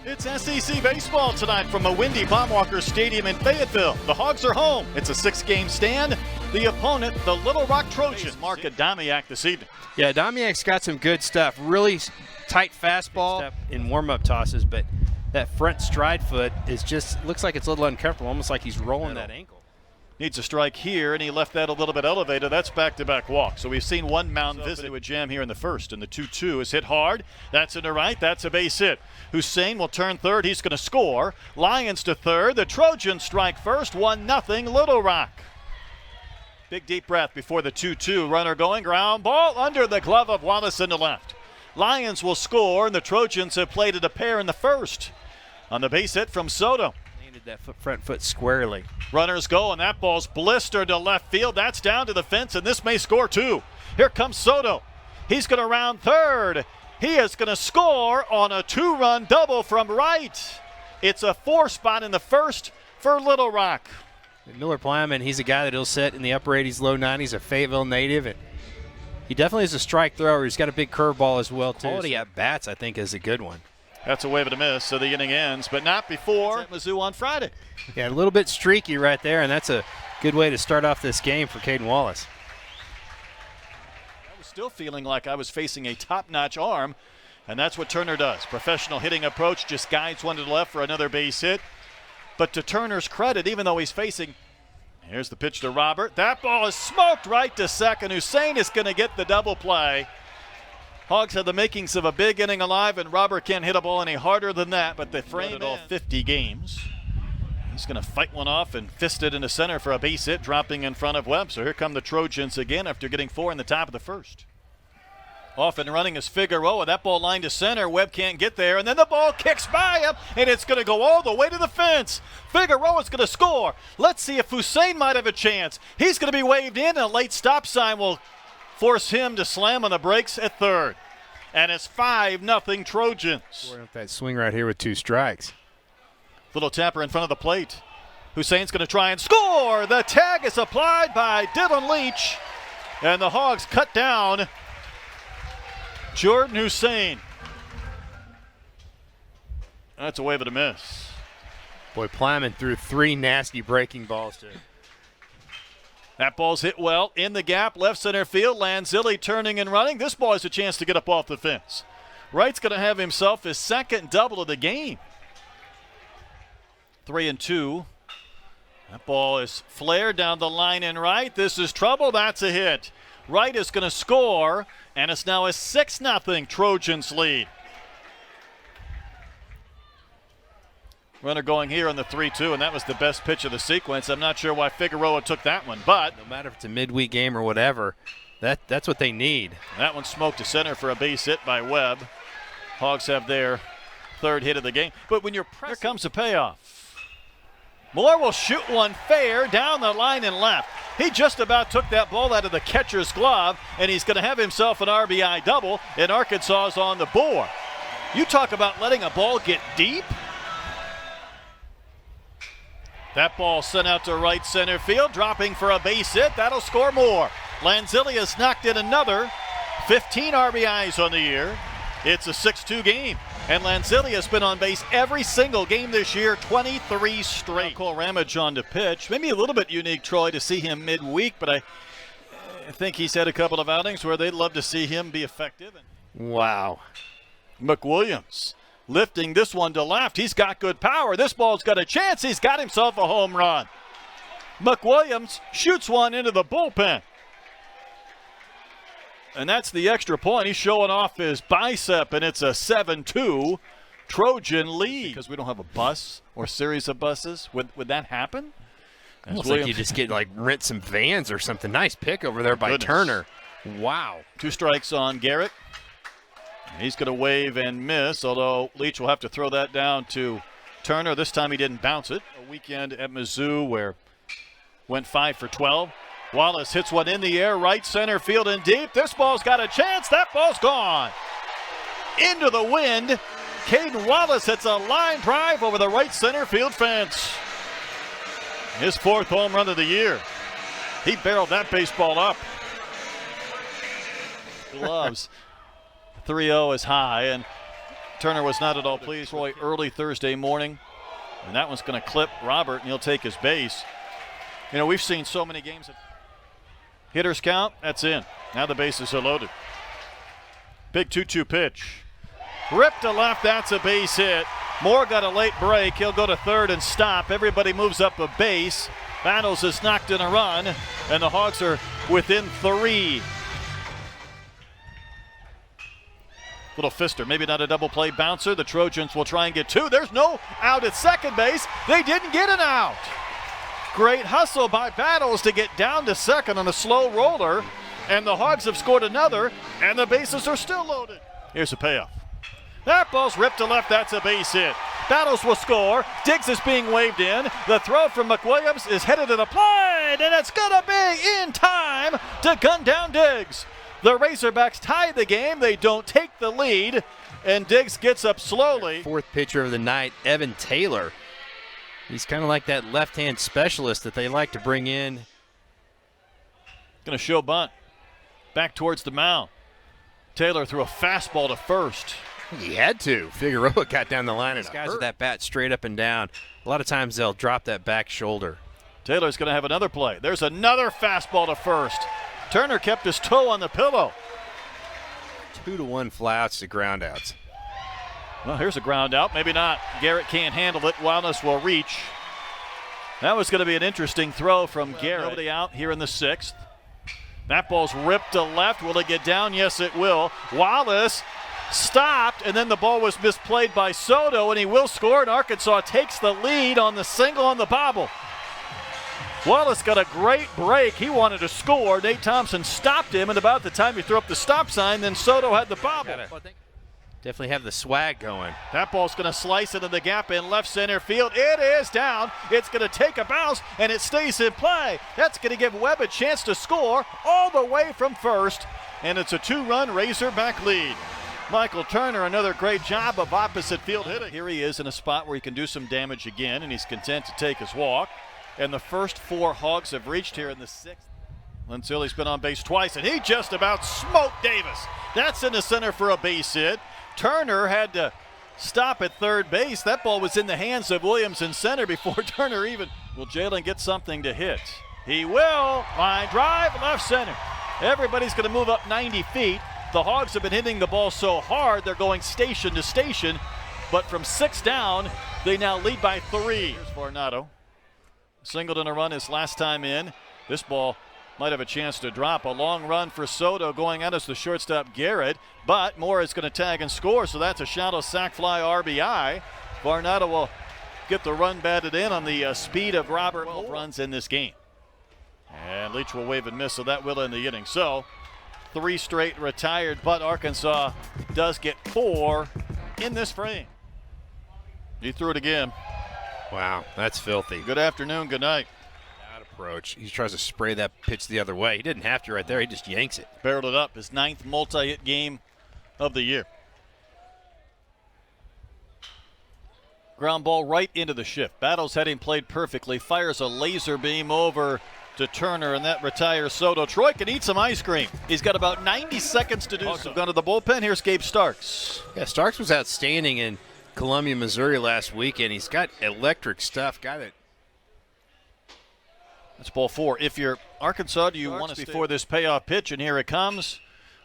It's SEC baseball tonight from a windy Baum Stadium in Fayetteville. The Hogs are home. It's a 6-game stand. The opponent, the Little Rock Trojans. Mark Adamiak this evening. Yeah, Adamiak's got some good stuff. Really tight fastball in warm-up tosses, but that front stride foot is just looks like it's a little uncomfortable, almost like he's rolling that ankle. Needs a strike here, and he left that a little bit elevated. That's back-to-back walk. So we've seen one mound visit to a jam here in the first, and the 2-2 is hit hard. That's into right. That's a base hit. Hussein will turn third. He's going to score. Lions to third. The Trojans strike first. 1-0 Little Rock. Big deep breath before the 2-2. Runner going. Ground ball under the glove of Wallace in the left. Lions will score, and the Trojans have played it a pair in the first. On the base hit from Soto. That front foot squarely. Runners go, and that ball's blistered to left field. That's down to the fence, and this may score too. Here comes Soto. He's going to round third. He is going to score on a 2-run double from right. It's a 4 spot in the first for Little Rock. Miller Plowman, he's a guy that he'll set in the upper 80s, low 90s, a Fayetteville native. And he definitely is a strike thrower. He's got a big curveball as well, too. Quality at bats, I think, is a good one. That's a wave and a miss, so the inning ends, but not before at Mizzou on Friday. Yeah, a little bit streaky right there, and that's a good way to start off this game for Caden Wallace. I was still feeling like I was facing a top-notch arm, and that's what Turner does. Professional hitting approach, just guides one to the left for another base hit. But to Turner's credit, even though he's facing, here's the pitch to Robert. That ball is smoked right to second. Hussein is going to get the double play. Hogs have the makings of a big inning alive, and Robert can't hit a ball any harder than that, but they frame it all 50 games. He's going to fight one off and fist it into center for a base hit, dropping in front of Webb. So here come the Trojans again after getting 4 in the top of the first. Off and running is Figueroa. That ball lined to center. Webb can't get there, and then the ball kicks by him, and it's going to go all the way to the fence. Figueroa's going to score. Let's see if Hussein might have a chance. He's going to be waved in, and a late stop sign will force him to slam on the brakes at third. And it's 5-0 Trojans. That swing right here with 2 strikes. Little tapper in front of the plate. Hussein's going to try and score. The tag is applied by Dylan Leach. And the Hogs cut down Jordan Hussein. That's a wave and a miss. Boy, Plowman threw 3 nasty breaking balls to him. That ball's hit well in the gap, left center field. Lanzilli turning and running. This ball has a chance to get up off the fence. Wright's going to have himself his second double of the game. 3-2. That ball is flared down the line in right. This is trouble. That's a hit. Wright is going to score, and it's now a 6-0 Trojans lead. Runner going here on the 3-2, and that was the best pitch of the sequence. I'm not sure why Figueroa took that one, but no matter if it's a midweek game or whatever, that's what they need. That one smoked to center for a base hit by Webb. Hogs have their 3rd hit of the game. But when you're pressing, here comes the payoff. Moore will shoot one fair down the line and left. He just about took that ball out of the catcher's glove, and he's going to have himself an RBI double, and Arkansas is on the board. You talk about letting a ball get deep. That ball sent out to right center field, dropping for a base hit. That'll score more. Lanzilli has knocked in another 15 RBIs on the year. It's a 6-2 game, and Lanzilli has been on base every single game this year, 23 straight. Cole Ramage on to pitch. Maybe a little bit unique, Troy, to see him midweek, but I think he's had a couple of outings where they'd love to see him be effective. Wow. McWilliams lifting this one to left. He's got good power. This ball's got a chance. He's got himself a home run. McWilliams shoots one into the bullpen. And that's the extra point. He's showing off his bicep, and it's a 7-2 Trojan lead. Because we don't have a bus or series of buses. Would that happen? Almost like you just get rent some vans or something. Nice pick over there by Turner. Wow. 2 strikes on Garrett. He's going to wave and miss, although Leach will have to throw that down to Turner. This time he didn't bounce it. A weekend at Mizzou where went 5 for 12. Wallace hits one in the air, right center field and deep. This ball's got a chance. That ball's gone. Into the wind. Caden Wallace hits a line drive over the right center field fence. His 4th home run of the year. He barreled that baseball up. Gloves. 3-0 is high, and Turner was not at all pleased. Roy early Thursday morning, and that one's going to clip Robert, and he'll take his base. You know, we've seen so many games. Hitters count, that's in. Now the bases are loaded. Big 2-2 pitch. Ripped to left, that's a base hit. Moore got a late break. He'll go to third and stop. Everybody moves up a base. Battles has knocked in a run, and the Hogs are within 3. Little fister, maybe not a double play bouncer. The Trojans will try and get 2. There's no out at second base. They didn't get an out. Great hustle by Battles to get down to second on a slow roller, and the Hogs have scored another, and the bases are still loaded. Here's a payoff. That ball's ripped to left. That's a base hit. Battles will score. Diggs is being waved in. The throw from McWilliams is headed to the plate, and it's going to be in time to gun down Diggs. The Razorbacks tie the game. They don't take the lead, and Diggs gets up slowly. Fourth pitcher of the night, Evan Taylor. He's kind of like that left-hand specialist that they like to bring in. Going to show bunt. Back towards the mound. Taylor threw a fastball to first. He had to. Figueroa got down the line. These guys with that bat straight up and down. A lot of times they'll drop that back shoulder. Taylor's going to have another play. There's another fastball to first. Turner kept his toe on the pillow. 2-1 flyouts to groundouts. Well, here's a ground out. Maybe not. Garrett can't handle it. Wildness will reach. That was going to be an interesting throw from Garrett. Nobody out here in the 6th. That ball's ripped to left. Will it get down? Yes, it will. Wallace stopped, and then the ball was misplayed by Soto, and he will score, and Arkansas takes the lead on the single on the bobble. Wallace got a great break. He wanted to score. Nate Thompson stopped him, and about the time he threw up the stop sign, then Soto had the bobble. Definitely have the swag going. That ball's going to slice into the gap in left center field. It is down. It's going to take a bounce, and it stays in play. That's going to give Webb a chance to score all the way from first, and it's a 2-run Razorback lead. Michael Turner, another great job of opposite field hitting. Here he is in a spot where he can do some damage again, and he's content to take his walk. And the first 4 Hogs have reached here in the 6th. Lincilli's been on base twice, and he just about smoked Davis. That's into center for a base hit. Turner had to stop at third base. That ball was in the hands of Williams in center before Turner even. Will Jalen get something to hit? He will. Line drive, left center. Everybody's going to move up 90 feet. The Hogs have been hitting the ball so hard, they're going station to station. But from 6 down, they now lead by 3. Here's Varnado. Singled in a run his last time in. This ball might have a chance to drop. A long run for Soto going out as the shortstop Garrett, but Moore is going to tag and score, so that's a shallow sac fly RBI. Varnado will get the run batted in on the speed of Robert. 12 runs in this game. And Leach will wave and miss, so that will end the inning. So 3 straight retired, but Arkansas does get 4 in this frame. He threw it again. Wow, that's filthy. Good afternoon, good night. Approach. He tries to spray that pitch the other way. He didn't have to right there. He just yanks it. Barreled it up. His 9th multi-hit game of the year. Ground ball right into the shift. Battles had him played perfectly. Fires a laser beam over to Turner, and that retires Soto. Troy can eat some ice cream. He's got about 90 seconds to do so. Gone to the bullpen. Here's Gabe Starks. Yeah, Starks was outstanding in Columbia, Missouri last weekend. He's got electric stuff. Got it. That's ball 4. If you're Arkansas, do you want to before this payoff pitch? And here it comes.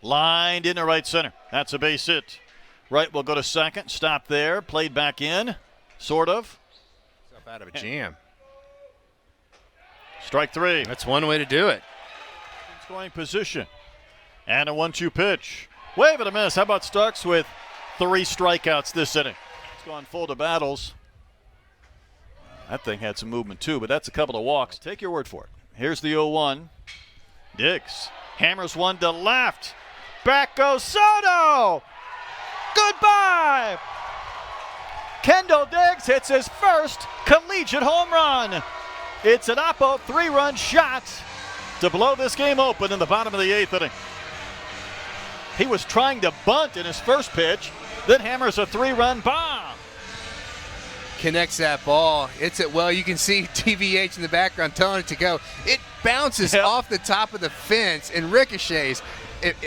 Lined into right center. That's a base hit. Right will go to second. Stop there. Played back in. Sort of. Up out of a jam. Strike 3. That's one way to do it. Scoring position. And a 1-2 pitch. Wave and a miss. How about Starks with 3 strikeouts this inning? It's gone full to Battles. That thing had some movement too, but that's a couple of walks. Take your word for it. Here's the 0-1. Diggs hammers one to left. Back goes Soto. Goodbye. Kendall Diggs hits his first collegiate home run. It's an Oppo 3-run shot to blow this game open in the bottom of the 8th inning. He was trying to bunt in his first pitch, then hammers a 3-run bomb. Connects that ball. It's it. Well, you can see TVH in the background telling it to go. It bounces off the top of the fence and ricochets.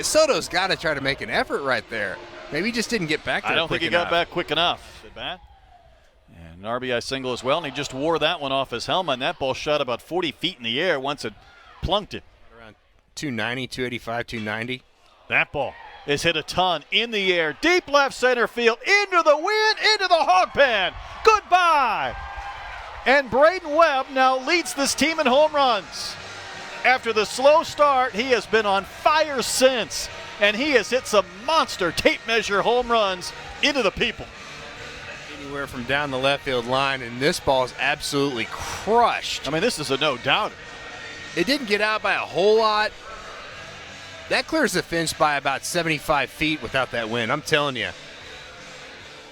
Soto's got to try to make an effort right there. Maybe he just didn't get back there I don't quick think he enough. got back quick enough. And an RBI single as well, and he just wore that one off his helmet, and that ball shot about 40 feet in the air once it plunked it. Around 290, 285, 290. That ball is hit a ton in the air, deep left center field, into the wind, into the hog pen. Goodbye. And Braden Webb now leads this team in home runs. After the slow start, he has been on fire since, and he has hit some monster tape measure home runs into the people. Anywhere from down the left field line, and this ball is absolutely crushed. I mean, this is a no-doubter. It didn't get out by a whole lot. That clears the fence by about 75 feet without that wind. I'm telling you.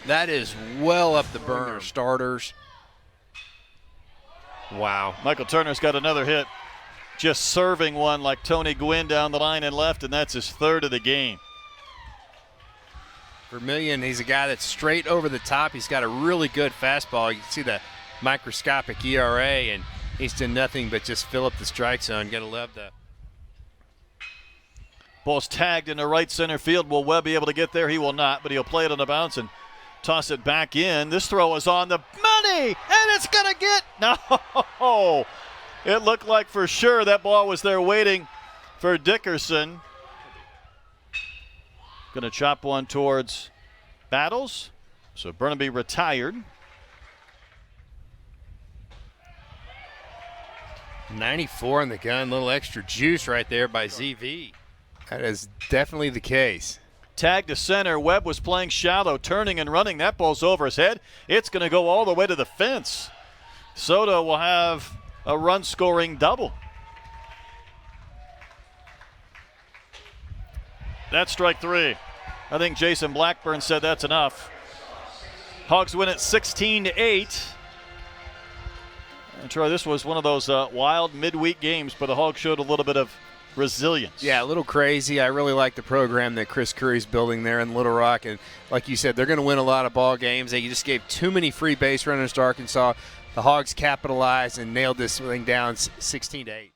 That is well up the burner. Starters. Wow. Michael Turner's got another hit, just serving one like Tony Gwynn down the line and left, and that's his third of the game. Vermillion, he's a guy that's straight over the top. He's got a really good fastball. You can see the microscopic ERA, and he's done nothing but just fill up the strike zone. Gotta love the. Ball's tagged into right center field. Will Webb be able to get there? He will not, but he'll play it on a bounce and toss it back in. This throw is on the money, and it's going to get. No! It looked like for sure that ball was there waiting for Dickerson. Going to chop one towards Battles. So Burnaby retired. 94 on the gun. Little extra juice right there by ZV. That is definitely the case. Tag to center. Webb was playing shallow, turning and running. That ball's over his head. It's going to go all the way to the fence. Soto will have a run-scoring double. That's strike three. I think Jason Blackburn said that's enough. Hogs win it 16-8. And Troy, this was one of those wild midweek games, but the Hogs showed a little bit of resilience. Yeah, a little crazy. I really like the program that Chris Curry's building there in Little Rock. And like you said, they're going to win a lot of ball games. They just gave too many free base runners to Arkansas. The Hogs capitalized and nailed this thing down 16-8.